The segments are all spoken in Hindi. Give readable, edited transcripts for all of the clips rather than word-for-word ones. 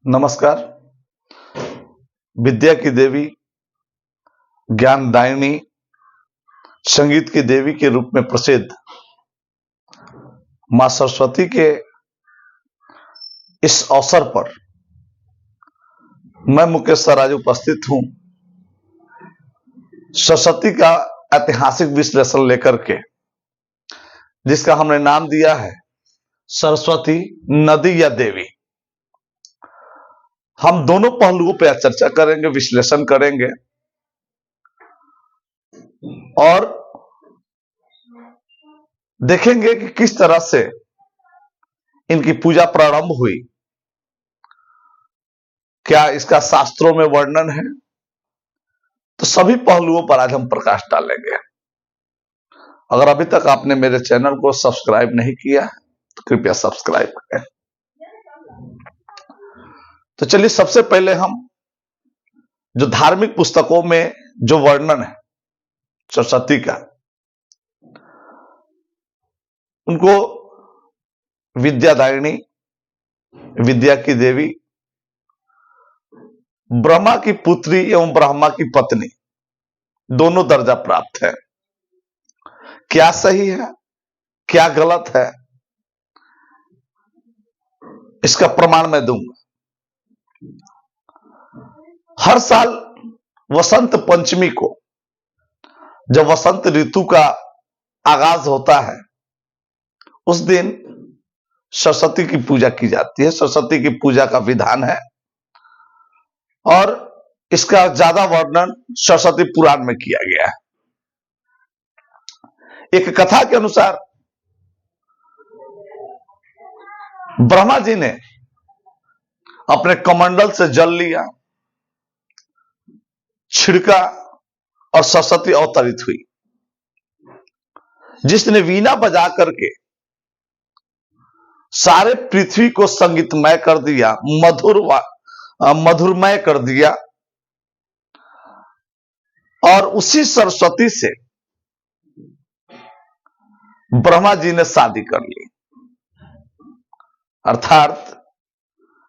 नमस्कार। विद्या की देवी, ज्ञानदायिनी, संगीत की देवी के रूप में प्रसिद्ध मां सरस्वती के इस अवसर पर मैं मुकेश सर आज उपस्थित हूं सरस्वती का ऐतिहासिक विश्लेषण लेकर के, जिसका हमने नाम दिया है सरस्वती नदी या देवी। हम दोनों पहलुओं पर चर्चा करेंगे, विश्लेषण करेंगे और देखेंगे कि किस तरह से इनकी पूजा प्रारंभ हुई, क्या इसका शास्त्रों में वर्णन है। तो सभी पहलुओं पर आज हम प्रकाश डालेंगे। अगर अभी तक आपने मेरे चैनल को सब्सक्राइब नहीं किया तो कृपया सब्सक्राइब करें। तो चलिए, सबसे पहले हम जो धार्मिक पुस्तकों में जो वर्णन है सरस्वती का, उनको विद्यादायिनी, विद्या की देवी, ब्रह्मा की पुत्री एवं ब्रह्मा की पत्नी दोनों दर्जा प्राप्त है। क्या सही है, क्या गलत है, इसका प्रमाण मैं दूंगा। हर साल वसंत पंचमी को, जब वसंत ऋतु का आगाज होता है, उस दिन सरस्वती की पूजा की जाती है। सरस्वती की पूजा का विधान है और इसका ज्यादा वर्णन सरस्वती पुराण में किया गया है। एक कथा के अनुसार ब्रह्मा जी ने अपने कमंडल से जल लिया, छिड़का और सरस्वती अवतरित हुई, जिसने वीणा बजा करके सारे पृथ्वी को संगीतमय कर दिया, मधुरमय कर दिया। और उसी सरस्वती से ब्रह्मा जी ने शादी कर ली। अर्थात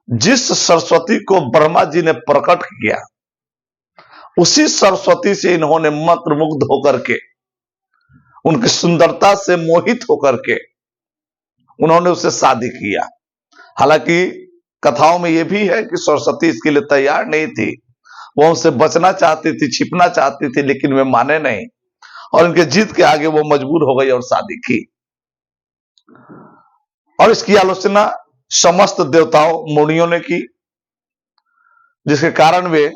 जिस सरस्वती को ब्रह्मा जी ने प्रकट किया, उसी सरस्वती से इन्होंने मंत्रमुग्ध होकर के, उनकी सुंदरता से मोहित होकर के उन्होंने उससे शादी किया। हालांकि कथाओं में यह भी है कि सरस्वती इसके लिए तैयार नहीं थी, वो उनसे बचना चाहती थी, छिपना चाहती थी, लेकिन वे माने नहीं और उनके जिद के आगे वो मजबूर हो गई और शादी की। और इसकी आलोचना समस्त देवताओं, मुनियों ने की, जिसके कारण वे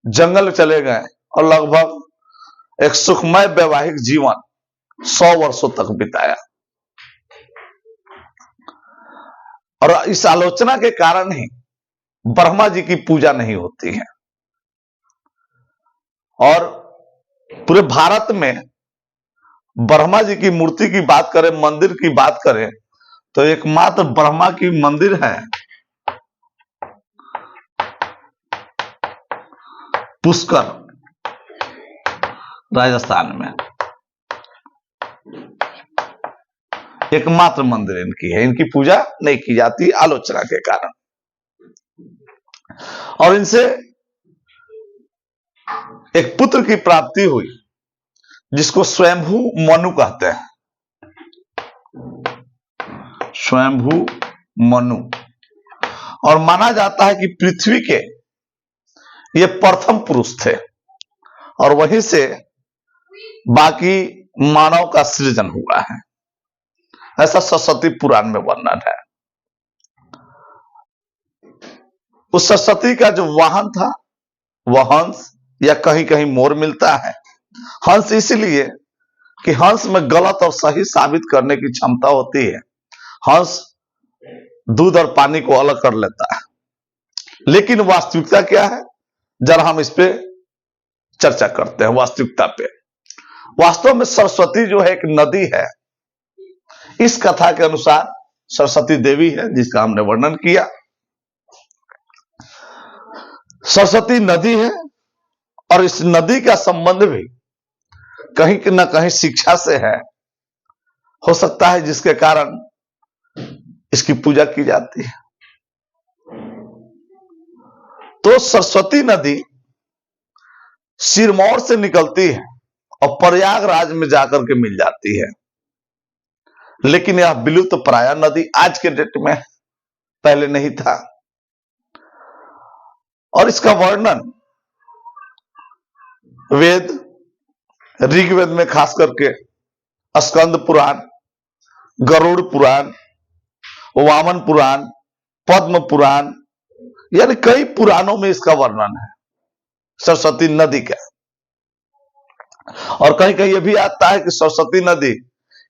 जंगल चले गए और लगभग एक सुखमय वैवाहिक जीवन 100 वर्षों तक बिताया। और इस आलोचना के कारण ही ब्रह्मा जी की पूजा नहीं होती है। और पूरे भारत में ब्रह्मा जी की मूर्ति की बात करें, मंदिर की बात करें, तो एकमात्र ब्रह्मा की मंदिर है पुष्कर, राजस्थान में। एकमात्र मंदिर इनकी है, इनकी पूजा नहीं की जाती आलोचना के कारण। और इनसे एक पुत्र की प्राप्ति हुई, जिसको स्वयंभू मनु कहते हैं। स्वयंभू मनु। और माना जाता है कि पृथ्वी के ये प्रथम पुरुष थे और वहीं से बाकी मानव का सृजन हुआ है, ऐसा सरस्वती पुराण में वर्णन है। उस सरस्वती का जो वाहन था वह हंस, या कहीं कहीं मोर मिलता है। हंस इसलिए कि हंस में गलत और सही साबित करने की क्षमता होती है। हंस दूध और पानी को अलग कर लेता है। लेकिन वास्तविकता क्या है, जरा हम इस पे चर्चा करते हैं, वास्तविकता पे। वास्तव में सरस्वती जो है एक नदी है। इस कथा के अनुसार सरस्वती देवी है, जिसका हमने वर्णन किया। सरस्वती नदी है और इस नदी का संबंध भी कहीं न कहीं शिक्षा से है, हो सकता है, जिसके कारण इसकी पूजा की जाती है। तो सरस्वती नदी सिरमौर से निकलती है और प्रयागराज में जाकर के मिल जाती है, लेकिन यह विलुप्त प्राय नदी आज के डेट में, पहले नहीं था। और इसका वर्णन वेद, ऋग्वेद में खास करके स्कंद पुराण, गरुड़ पुराण, वामन पुराण, पद्म पुराण, यानी कई पुराणों में इसका वर्णन है सरस्वती नदी का। और कहीं कहीं यह भी आता है कि सरस्वती नदी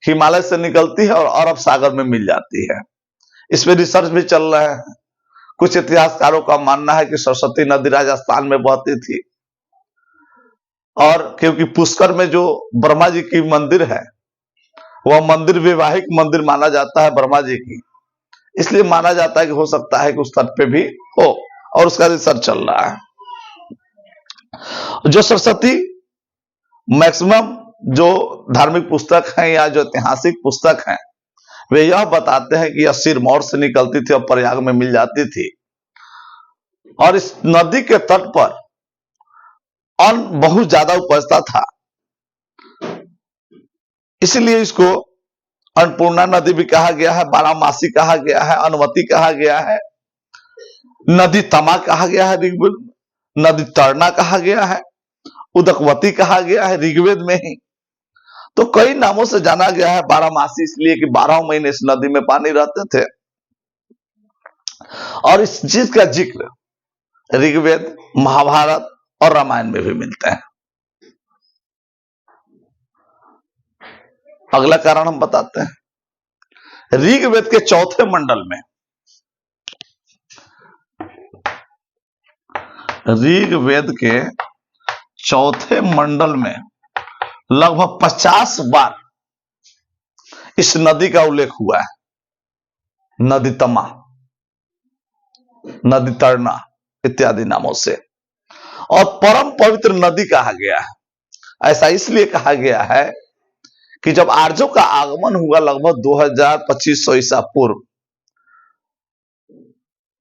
हिमालय से निकलती है और अरब सागर में मिल जाती है। इस पे रिसर्च भी चल रहा है। कुछ इतिहासकारों का मानना है कि सरस्वती नदी राजस्थान में बहती थी, और क्योंकि पुष्कर में जो ब्रह्मा जी की मंदिर है, वह मंदिर वैवाहिक मंदिर माना जाता है ब्रह्मा जी की, इसलिए माना जाता है कि हो सकता है कि उस तट पे भी हो, और उसका रिसर्च चल रहा है। जो सरस्वती मैक्सिमम जो धार्मिक पुस्तक हैं या जो ऐतिहासिक पुस्तक हैं, वे यह बताते हैं कि यह सिरमौर से निकलती थी और प्रयाग में मिल जाती थी, और इस नदी के तट पर अन्न बहुत ज्यादा उपजता था, इसलिए इसको अन्नपूर्णा नदी भी कहा गया है, बारामासी कहा गया है, अनुमति कहा गया है, नदी तमा कहा गया है ऋग्वेद, नदी तरना कहा गया है, उदकवती कहा गया है ऋग्वेद में ही। तो कई नामों से जाना गया है। बारामासी इसलिए कि 12 महीने इस नदी में पानी रहते थे, और इस चीज का जिक्र ऋग्वेद, महाभारत और रामायण में भी मिलते हैं। अगला कारण हम बताते हैं। ऋग्वेद के चौथे मंडल में, ऋग्वेद के चौथे मंडल में लगभग 50 बार इस नदी का उल्लेख हुआ है। नदी तमा, नदी तरना इत्यादि नामों से, और परम पवित्र नदी कहा गया है। ऐसा इसलिए कहा गया है कि जब आर्यों का आगमन हुआ लगभग 2500 ईसा पूर्व,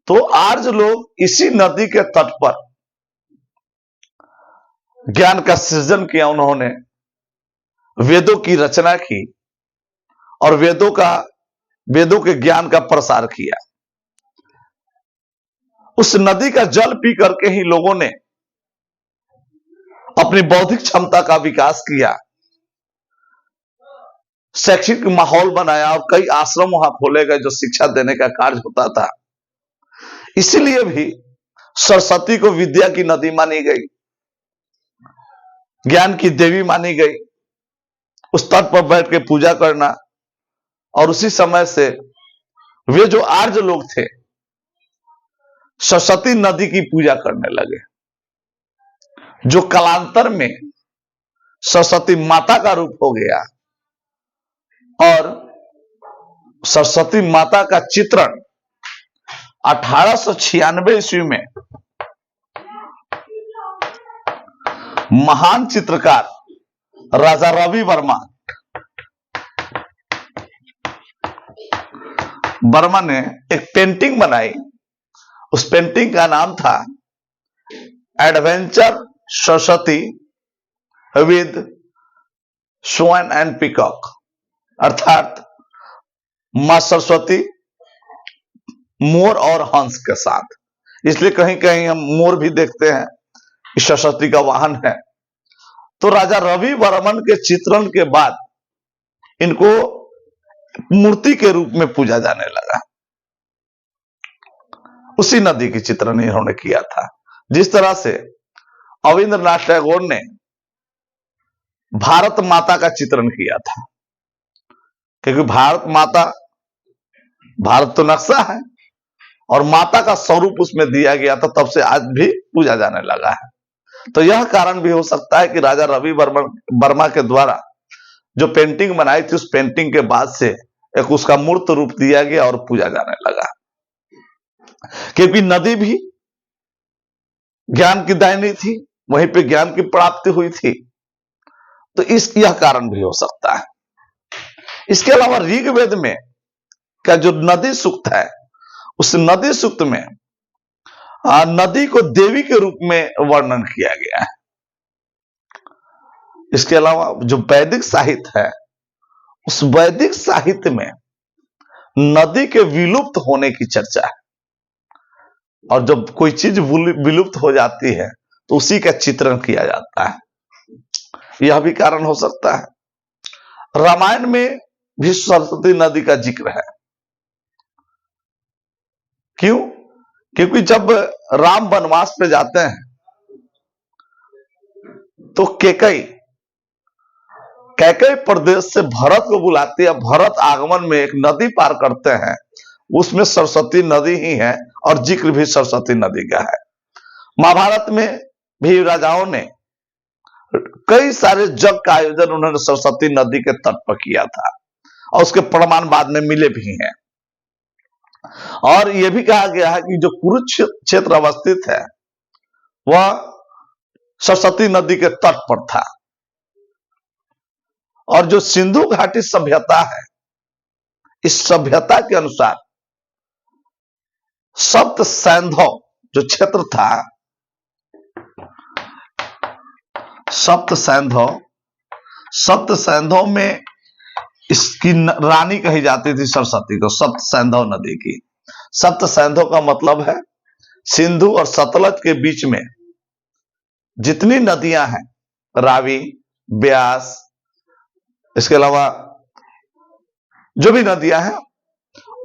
तो आर्य लोग इसी नदी के तट पर ज्ञान का सृजन किया। उन्होंने वेदों की रचना की और वेदों के ज्ञान का प्रसार किया। उस नदी का जल पी करके ही लोगों ने अपनी बौद्धिक क्षमता का विकास किया, शैक्षिक माहौल बनाया, और कई आश्रम वहां खोले गए जो शिक्षा देने का कार्य होता था। इसीलिए भी सरस्वती को विद्या की नदी मानी गई, ज्ञान की देवी मानी गई। उस तट पर बैठ के पूजा करना, और उसी समय से वे जो आर्य लोग थे सरस्वती नदी की पूजा करने लगे, जो कालांतर में सरस्वती माता का रूप हो गया। और सरस्वती माता का चित्रण 1896 ईस्वी में महान चित्रकार राजा रवि वर्मा ने एक पेंटिंग बनाई। उस पेंटिंग का नाम था adventure Saraswati with swan and peacock, अर्थात मां सरस्वती मोर और हंस के साथ। इसलिए कहीं कहीं हम मोर भी देखते हैं, सरस्वती का वाहन है। तो राजा रवि वर्मन के चित्रण के बाद इनको मूर्ति के रूप में पूजा जाने लगा। उसी नदी की चित्रण इन्होंने किया था। जिस तरह से रविंद्रनाथ टैगोर ने भारत माता का चित्रण किया था, क्योंकि भारत माता, भारत तो नक्शा है और माता का स्वरूप उसमें दिया गया था, तब से आज भी पूजा जाने लगा है। तो यह कारण भी हो सकता है कि राजा रवि वर्मा के द्वारा जो पेंटिंग बनाई थी, उस पेंटिंग के बाद से एक उसका मूर्त रूप दिया गया और पूजा जाने लगा, क्योंकि नदी भी ज्ञान की दायनी थी, वहीं पे ज्ञान की प्राप्ति हुई थी। तो यह कारण भी हो सकता है। इसके अलावा ऋग्वेद में का जो नदी सूक्त है, उस नदी सूक्त में नदी को देवी के रूप में वर्णन किया गया है। इसके अलावा जो वैदिक साहित्य है, उस वैदिक साहित्य में नदी के विलुप्त होने की चर्चा है, और जब कोई चीज विलुप्त हो जाती है तो उसी का चित्रण किया जाता है। यह भी कारण हो सकता है। रामायण में भी सरस्वती नदी का जिक्र है। क्यों? क्योंकि जब राम वनवास पे जाते हैं तो कैकई प्रदेश से भरत को बुलाती है। भरत आगमन में एक नदी पार करते हैं, उसमें सरस्वती नदी ही है, और जिक्र भी सरस्वती नदी का है। महाभारत में भी राजाओं ने कई सारे यज्ञ का आयोजन उन्होंने सरस्वती नदी के तट पर किया था, और उसके प्रमाण बाद में मिले भी हैं। और यह भी कहा गया है कि जो कुरुक्षेत्र अवस्थित है वह सरस्वती नदी के तट पर था। और जो सिंधु घाटी सभ्यता है, इस सभ्यता के अनुसार सप्त सैंधव जो क्षेत्र था, सप्त सैंधव में इसकी रानी कही जाती थी सरस्वती को, सप्त सैंधव नदी की। सप्त सैंधव का मतलब है सिंधु और सतलज के बीच में जितनी नदियां हैं, रावी, ब्यास, इसके अलावा जो भी नदियां हैं,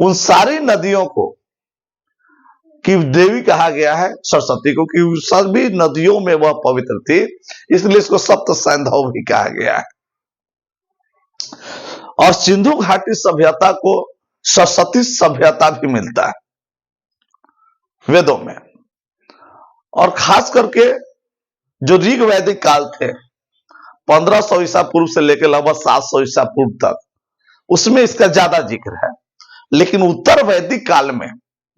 उन सारी नदियों को की देवी कहा गया है सरस्वती को, कि सभी नदियों में वह पवित्र थी, इसलिए इसको सप्त सैंधव भी कहा गया है। और सिंधु घाटी सभ्यता को सरस्वती सभ्यता भी मिलता है वेदों में। और खास करके जो ऋग वैदिक काल थे, 1500 ईसा पूर्व से लेकर लगभग 700 ईसा पूर्व तक, उसमें इसका ज्यादा जिक्र है। लेकिन उत्तर वैदिक काल में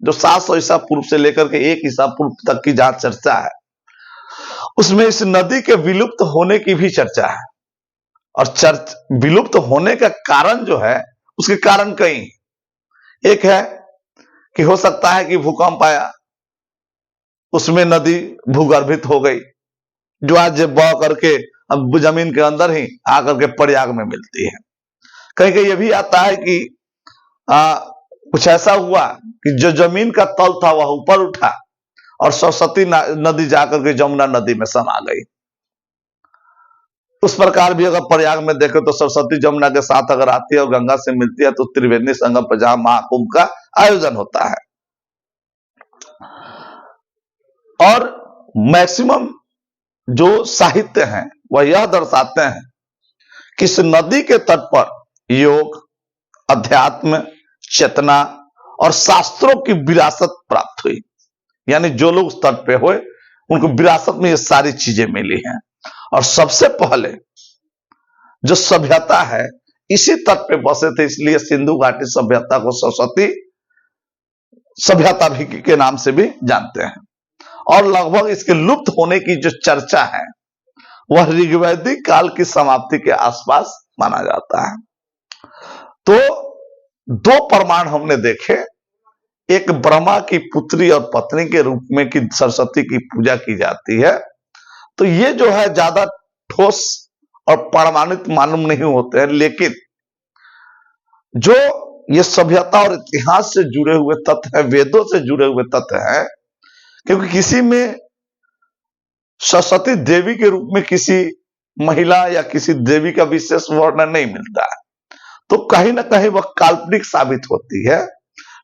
जो 700 ईसा पूर्व से लेकर के 1 ईसा पूर्व तक की जहां चर्चा है, उसमें इस नदी के विलुप्त होने की भी चर्चा है। और विलुप्त होने का कारण जो है, उसके कारण कई। एक है कि हो सकता है कि भूकंप आया, उसमें नदी भूगर्भित हो गई, जो आज बह करके अब जमीन के अंदर ही आकर के प्रयाग में मिलती है। कहीं कहीं यह भी आता है कि कुछ ऐसा हुआ कि जो जमीन का तल था वह ऊपर उठा, और सरस्वती नदी जाकर के जमुना नदी में समा गई। उस प्रकार भी अगर प्रयाग में देखें तो सरस्वती जमुना के साथ अगर आती है और गंगा से मिलती है, तो त्रिवेणी संगम पर जहां महाकुंभ का आयोजन होता है। और मैक्सिमम जो साहित्य हैं वह यह दर्शाते हैं कि इस नदी के तट पर योग, अध्यात्म, चेतना और शास्त्रों की विरासत प्राप्त हुई। यानी जो लोग उस तट पे हुए, उनको विरासत में ये सारी चीजें मिली हैं। और सबसे पहले जो सभ्यता है इसी तट पे बसे थे, इसलिए सिंधु घाटी सभ्यता को सरस्वती सभ्यता भी के नाम से भी जानते हैं। और लगभग इसके लुप्त होने की जो चर्चा है वह ऋग्वैदिक काल की समाप्ति के आसपास माना जाता है। तो 2 प्रमाण हमने देखे, एक ब्रह्मा की पुत्री और पत्नी के रूप में कि सरस्वती की पूजा की जाती है। तो ये जो है ज्यादा ठोस और प्रमाणित मालूम नहीं होते हैं, लेकिन जो ये सभ्यता और इतिहास से जुड़े हुए तथ्य हैं, वेदों से जुड़े हुए तथ्य हैं, क्योंकि किसी में सरस्वती देवी के रूप में किसी महिला या किसी देवी का विशेष वर्णन नहीं मिलता है, तो कहीं ना कहीं वह काल्पनिक साबित होती है।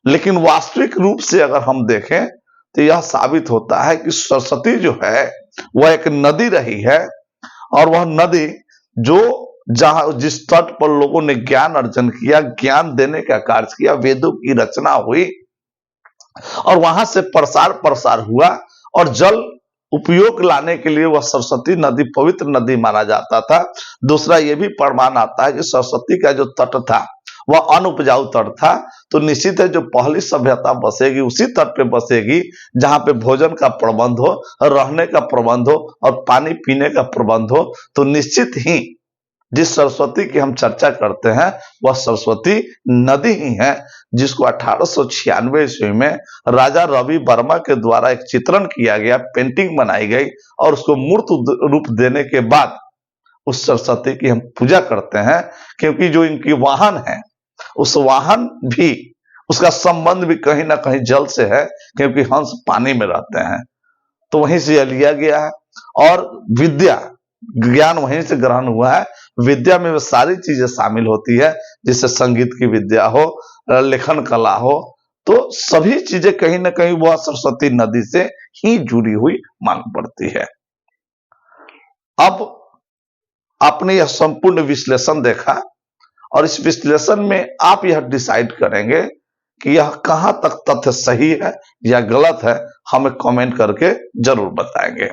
लेकिन वास्तविक रूप से अगर हम देखें तो यह साबित होता है कि सरस्वती जो है वह एक नदी रही है, और वह नदी जो जिस तट पर लोगों ने ज्ञान अर्जन किया, ज्ञान देने का कार्य किया, वेदों की रचना हुई, और वहां से प्रसार हुआ, और जल उपयोग लाने के लिए वह सरस्वती नदी पवित्र नदी माना जाता था। दूसरा यह भी प्रमाण आता है कि सरस्वती का जो तट था वह अनुपजाऊ तट था, तो निश्चित है जो पहली सभ्यता बसेगी उसी तट पे बसेगी जहां पे भोजन का प्रबंध हो, रहने का प्रबंध हो और पानी पीने का प्रबंध हो। तो निश्चित ही जिस सरस्वती की हम चर्चा करते हैं वह सरस्वती नदी ही है, जिसको 1896 ईस्वी में राजा रवि वर्मा के द्वारा एक चित्रण किया गया, पेंटिंग बनाई गई और उसको मूर्त रूप देने के बाद उस सरस्वती की हम पूजा करते हैं। क्योंकि जो इनकी वाहन है, उस वाहन भी, उसका संबंध भी कहीं ना कहीं जल से है, क्योंकि हंस पानी में रहते हैं, तो वहीं से यह लिया गया है। और विद्या, ज्ञान वहीं से ग्रहण हुआ है। विद्या में वो सारी चीजें शामिल होती है, जिससे संगीत की विद्या हो, लेखन कला हो, तो सभी चीजें कहीं ना कहीं वह सरस्वती नदी से ही जुड़ी हुई मालूम पड़ती है। अब आपने यह संपूर्ण विश्लेषण देखा और इस विश्लेषण में आप यह डिसाइड करेंगे कि यह कहां तक तथ्य सही है या गलत है, हमें कमेंट करके जरूर बताएंगे।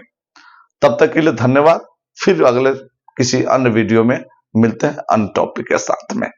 तब तक के लिए धन्यवाद। फिर अगले किसी अन्य वीडियो में मिलते हैं अन्य टॉपिक के साथ में।